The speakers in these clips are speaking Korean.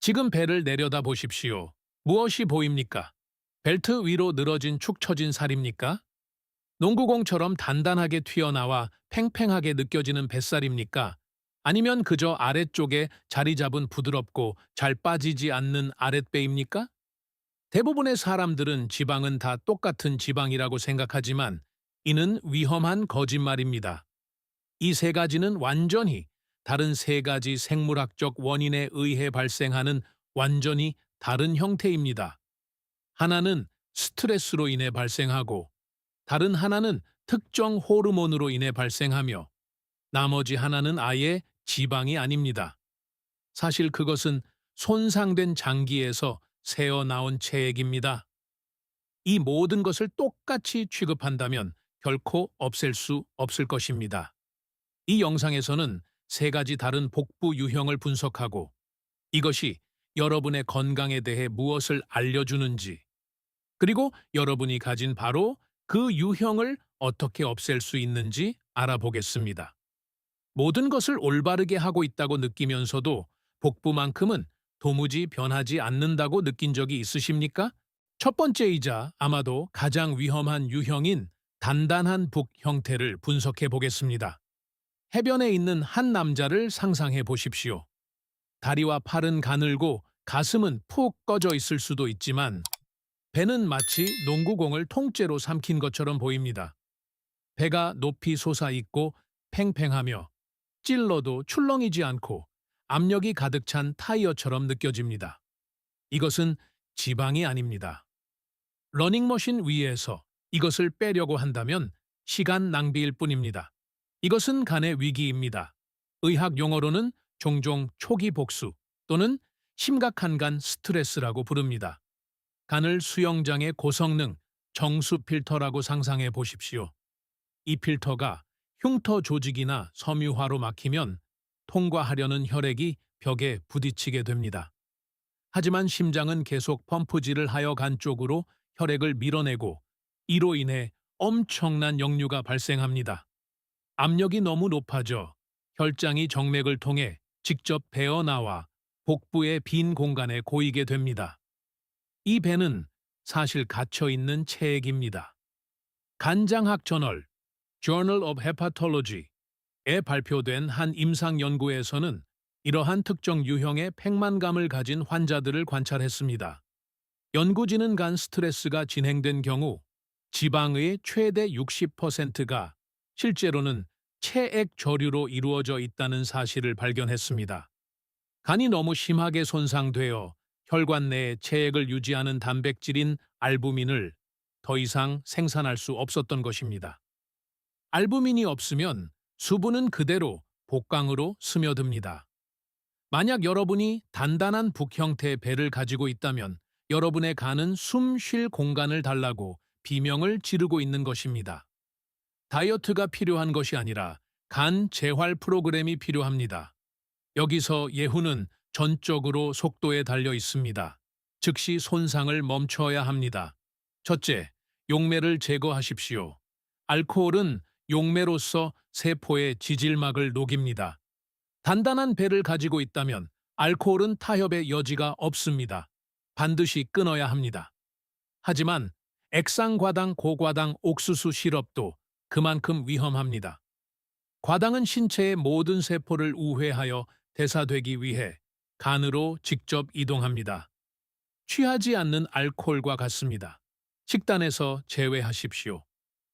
지금 배를 내려다 보십시오. 무엇이 보입니까? 벨트 위로 늘어진 축 처진 살입니까? 농구공처럼 단단하게 튀어나와 팽팽하게 느껴지는 뱃살입니까? 아니면 그저 아래쪽에 자리 잡은 부드럽고 잘 빠지지 않는 아랫배입니까? 대부분의 사람들은 지방은 다 똑같은 지방이라고 생각하지만 이는 위험한 거짓말입니다. 이 세 가지는 완전히 다른 세 가지 생물학적 원인에 의해 발생하는 완전히 다른 형태입니다. 하나는 스트레스로 인해 발생하고 다른 하나는 특정 호르몬으로 인해 발생하며 나머지 하나는 아예 지방이 아닙니다. 사실 그것은 손상된 장기에서 새어나온 체액입니다. 이 모든 것을 똑같이 취급한다면 결코 없앨 수 없을 것입니다. 이 영상에서는 세 가지 다른 복부 유형을 분석하고 이것이 여러분의 건강에 대해 무엇을 알려주는지, 그리고 여러분이 가진 바로 그 유형을 어떻게 없앨 수 있는지 알아보겠습니다. 모든 것을 올바르게 하고 있다고 느끼면서도 복부만큼은 도무지 변하지 않는다고 느낀 적이 있으십니까? 첫 번째이자 아마도 가장 위험한 유형인 단단한 북 형태를 분석해 보겠습니다. 해변에 있는 한 남자를 상상해 보십시오. 다리와 팔은 가늘고 가슴은 푹 꺼져 있을 수도 있지만 배는 마치 농구공을 통째로 삼킨 것처럼 보입니다. 배가 높이 솟아있고 팽팽하며 찔러도 출렁이지 않고 압력이 가득 찬 타이어처럼 느껴집니다. 이것은 지방이 아닙니다. 러닝머신 위에서 이것을 빼려고 한다면 시간 낭비일 뿐입니다. 이것은 간의 위기입니다. 의학 용어로는 종종 초기 복수 또는 심각한 간 스트레스라고 부릅니다. 간을 수영장의 고성능 정수 필터라고 상상해 보십시오. 이 필터가 흉터 조직이나 섬유화로 막히면 통과하려는 혈액이 벽에 부딪히게 됩니다. 하지만 심장은 계속 펌프질을 하여 간 쪽으로 혈액을 밀어내고 이로 인해 엄청난 역류가 발생합니다. 압력이 너무 높아져 혈장이 정맥을 통해 직접 배어나와 복부의 빈 공간에 고이게 됩니다. 이 배는 사실 갇혀있는 체액입니다. 간장학 저널 Journal of Hepatology에 발표된 한 임상 연구에서는 이러한 특정 유형의 팽만감을 가진 환자들을 관찰했습니다. 연구진은 간 스트레스가 진행된 경우 지방의 최대 60%가 실제로는 체액 저류로 이루어져 있다는 사실을 발견했습니다. 간이 너무 심하게 손상되어 혈관 내에 체액을 유지하는 단백질인 알부민을 더 이상 생산할 수 없었던 것입니다. 알부민이 없으면 수분은 그대로 복강으로 스며듭니다. 만약 여러분이 단단한 북 형태의 배를 가지고 있다면 여러분의 간은 숨 쉴 공간을 달라고 비명을 지르고 있는 것입니다. 다이어트가 필요한 것이 아니라 간 재활 프로그램이 필요합니다. 여기서 예후는 전적으로 속도에 달려 있습니다. 즉시 손상을 멈춰야 합니다. 첫째, 용매를 제거하십시오. 알코올은 용매로서 세포의 지질막을 녹입니다. 단단한 배를 가지고 있다면 알코올은 타협의 여지가 없습니다. 반드시 끊어야 합니다. 하지만 액상과당 고과당 옥수수 시럽도 그만큼 위험합니다. 과당은 신체의 모든 세포를 우회하여 대사되기 위해 간으로 직접 이동합니다. 취하지 않는 알코올과 같습니다. 식단에서 제외하십시오.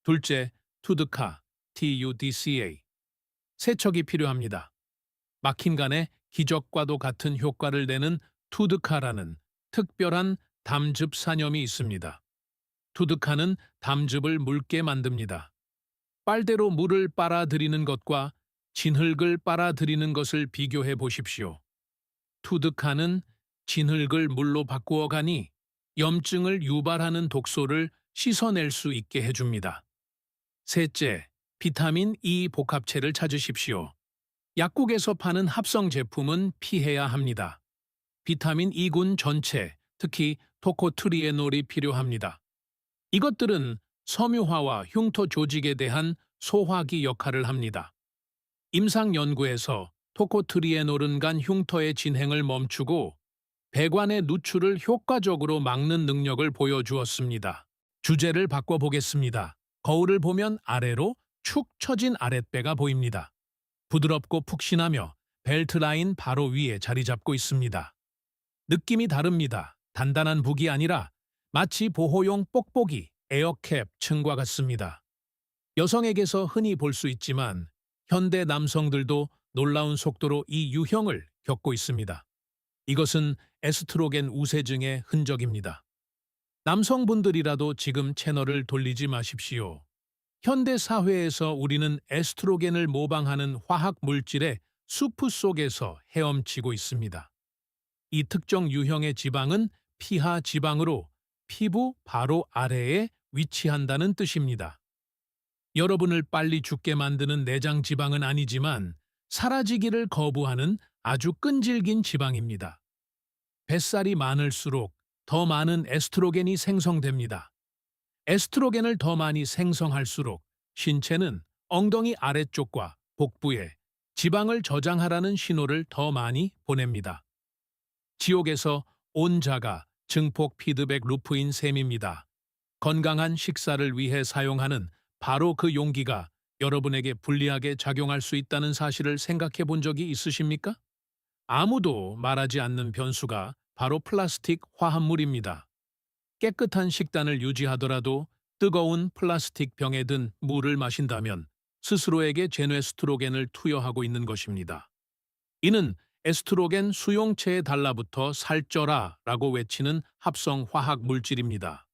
둘째, 투드카, TUDCA. 세척이 필요합니다. 막힌 간에 기적과도 같은 효과를 내는 투드카라는 특별한 담즙 산염이 있습니다. 투드카는 담즙을 묽게 만듭니다. 빨대로 물을 빨아들이는 것과 진흙을 빨아들이는 것을 비교해 보십시오. 투드카는 진흙을 물로 바꾸어 가니 염증을 유발하는 독소를 씻어낼 수 있게 해줍니다. 셋째, 비타민 E 복합체를 찾으십시오. 약국에서 파는 합성 제품은 피해야 합니다. 비타민 E군 전체, 특히 토코트리에놀이 필요합니다. 이것들은 섬유화와 흉터 조직에 대한 소화기 역할을 합니다. 임상 연구에서 토코트리에놀은 간 흉터의 진행을 멈추고 배관의 누출을 효과적으로 막는 능력을 보여주었습니다. 주제를 바꿔보겠습니다. 거울을 보면 아래로 축 처진 아랫배가 보입니다. 부드럽고 푹신하며 벨트 라인 바로 위에 자리 잡고 있습니다. 느낌이 다릅니다. 단단한 북이 아니라 마치 보호용 뽁뽁이, 에어캡 층과 같습니다. 여성에게서 흔히 볼 수 있지만 현대 남성들도 놀라운 속도로 이 유형을 겪고 있습니다. 이것은 에스트로겐 우세증의 흔적입니다. 남성분들이라도 지금 채널을 돌리지 마십시오. 현대 사회에서 우리는 에스트로겐을 모방하는 화학 물질의 숲 속에서 헤엄치고 있습니다. 이 특정 유형의 지방은 피하 지방으로 피부 바로 아래에 위치한다는 뜻입니다. 여러분을 빨리 죽게 만드는 내장 지방은 아니지만 사라지기를 거부하는 아주 끈질긴 지방입니다. 뱃살이 많을수록 더 많은 에스트로겐이 생성됩니다. 에스트로겐을 더 많이 생성할수록 신체는 엉덩이 아래쪽과 복부에 지방을 저장하라는 신호를 더 많이 보냅니다. 지옥에서 온 자가 증폭 피드백 루프인 셈입니다. 건강한 식사를 위해 사용하는 바로 그 용기가 여러분에게 불리하게 작용할 수 있다는 사실을 생각해 본 적이 있으십니까? 아무도 말하지 않는 변수가 바로 플라스틱 화합물입니다. 깨끗한 식단을 유지하더라도 뜨거운 플라스틱 병에 든 물을 마신다면 스스로에게 제뇌스트로겐을 투여하고 있는 것입니다. 이는 에스트로겐 수용체에 달라붙어 살쪄라 라고 외치는 합성 화학 물질입니다.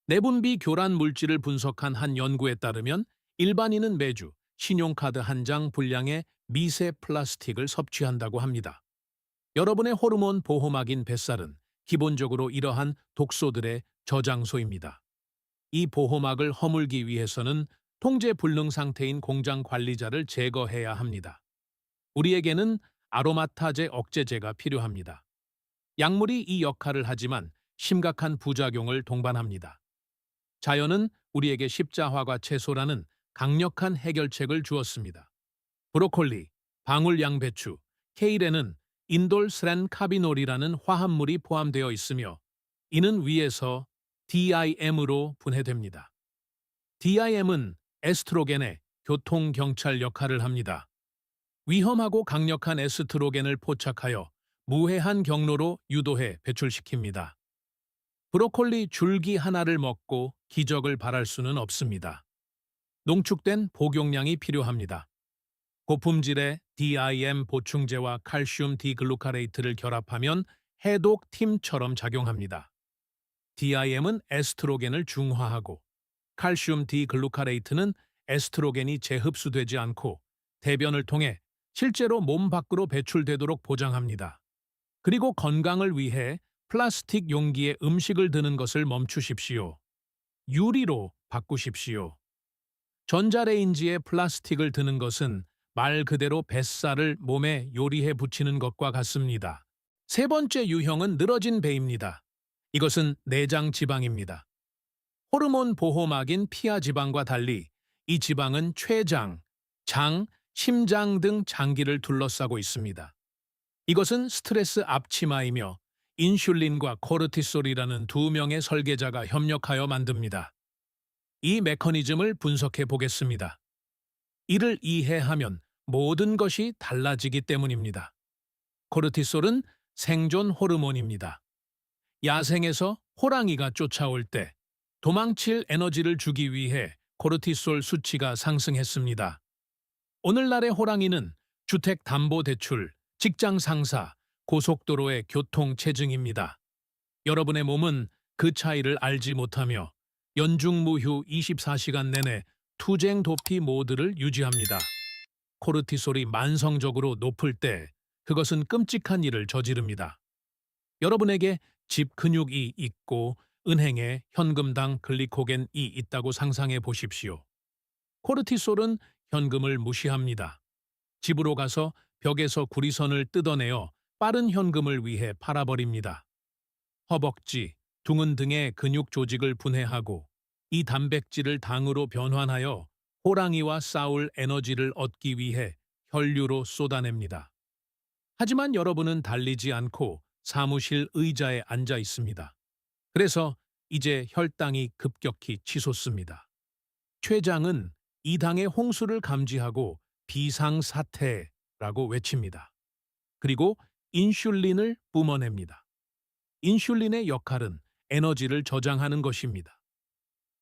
내분비 교란 물질을 분석한 한 연구에 따르면 일반인은 매주 신용카드 한 장 분량의 미세 플라스틱을 섭취한다고 합니다. 여러분의 호르몬 보호막인 뱃살은 기본적으로 이러한 독소들의 저장소입니다. 이 보호막을 허물기 위해서는 통제 불능 상태인 공장 관리자를 제거해야 합니다. 우리에게는 아로마타제 억제제가 필요합니다. 약물이 이 역할을 하지만 심각한 부작용을 동반합니다. 자연은 우리에게 십자화과 채소라는 강력한 해결책을 주었습니다. 브로콜리, 방울 양배추, 케일에는 인돌스렌 카비놀이라는 화합물이 포함되어 있으며 이는 위에서 DIM으로 분해됩니다. DIM은 에스트로겐의 교통경찰 역할을 합니다. 위험하고 강력한 에스트로겐을 포착하여 무해한 경로로 유도해 배출시킵니다. 브로콜리 줄기 하나를 먹고 기적을 바랄 수는 없습니다. 농축된 복용량이 필요합니다. 고품질의 DIM 보충제와 칼슘 디글루카레이트를 결합하면 해독팀처럼 작용합니다. DIM은 에스트로겐을 중화하고 칼슘 디글루카레이트는 에스트로겐이 재흡수되지 않고 대변을 통해 실제로 몸 밖으로 배출되도록 보장합니다. 그리고 건강을 위해 플라스틱 용기에 음식을 드는 것을 멈추십시오. 유리로 바꾸십시오. 전자레인지에 플라스틱을 드는 것은 말 그대로 뱃살을 몸에 요리해 붙이는 것과 같습니다. 세 번째 유형은 늘어진 배입니다. 이것은 내장 지방입니다. 호르몬 보호막인 피하 지방과 달리 이 지방은 췌장, 장, 심장 등 장기를 둘러싸고 있습니다. 이것은 스트레스 앞치마이며 인슐린과 코르티솔이라는 두 명의 설계자가 협력하여 만듭니다. 이 메커니즘을 분석해 보겠습니다. 이를 이해하면 모든 것이 달라지기 때문입니다. 코르티솔은 생존 호르몬입니다. 야생에서 호랑이가 쫓아올 때 도망칠 에너지를 주기 위해 코르티솔 수치가 상승했습니다. 오늘날의 호랑이는 주택담보대출, 직장 상사, 고속도로의 교통체증입니다. 여러분의 몸은 그 차이를 알지 못하며 연중무휴 24시간 내내 투쟁 도피 모드를 유지합니다. 코르티솔이 만성적으로 높을 때 그것은 끔찍한 일을 저지릅니다. 여러분에게 집 근육이 있고 은행에 현금당 글리코겐이 있다고 상상해 보십시오. 코르티솔은 현금을 무시합니다. 집으로 가서 벽에서 구리선을 뜯어내어 빠른 현금을 위해 팔아버립니다. 허벅지, 둥근 등의 근육 조직을 분해하고 이 단백질을 당으로 변환하여 호랑이와 싸울 에너지를 얻기 위해 혈류로 쏟아냅니다. 하지만 여러분은 달리지 않고 사무실 의자에 앉아 있습니다. 그래서 이제 혈당이 급격히 치솟습니다. 췌장은 이 당의 홍수를 감지하고 비상사태라고 외칩니다. 그리고 인슐린을 뿜어냅니다. 인슐린의 역할은 에너지를 저장하는 것입니다.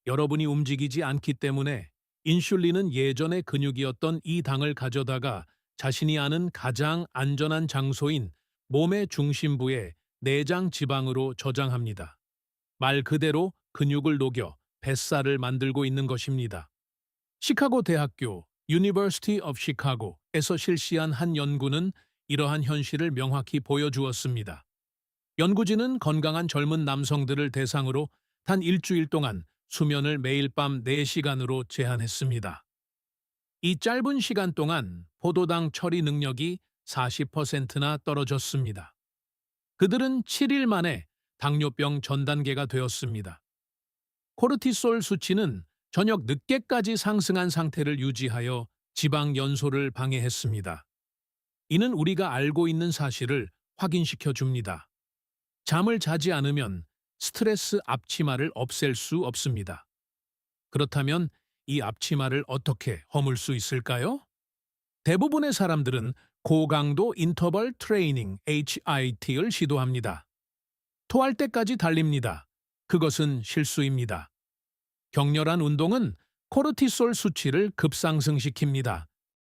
여러분이 움직이지 않기 때문에 인슐린은 예전의 근육이었던 이 당을 가져다가 자신이 아는 가장 안전한 장소인 몸의 중심부에 내장 지방으로 저장합니다. 말 그대로 근육을 녹여 뱃살을 만들고 있는 것입니다. 시카고 대학교 University of Chicago에서 실시한 한 연구는 이러한 현실을 명확히 보여주었습니다. 연구진은 건강한 젊은 남성들을 대상으로 단 일주일 동안 수면을 매일 밤 4시간으로 제한했습니다. 이 짧은 시간 동안 포도당 처리 능력이 40%나 떨어졌습니다. 그들은 7일 만에 당뇨병 전 단계가 되었습니다. 코르티솔 수치는 저녁 늦게까지 상승한 상태를 유지하여 지방 연소를 방해했습니다. 이는 우리가 알고 있는 사실을 확인시켜 줍니다. 잠을 자지 않으면 스트레스 앞치마를 없앨 수 없습니다. 그렇다면 이 앞치마를 어떻게 허물 수 있을까요? 대부분의 사람들은 고강도 인터벌 트레이닝 HIIT를 시도합니다. 토할 때까지 달립니다. 그것은 실수입니다. 격렬한 운동은 코르티솔 수치를 급상승시킵니다.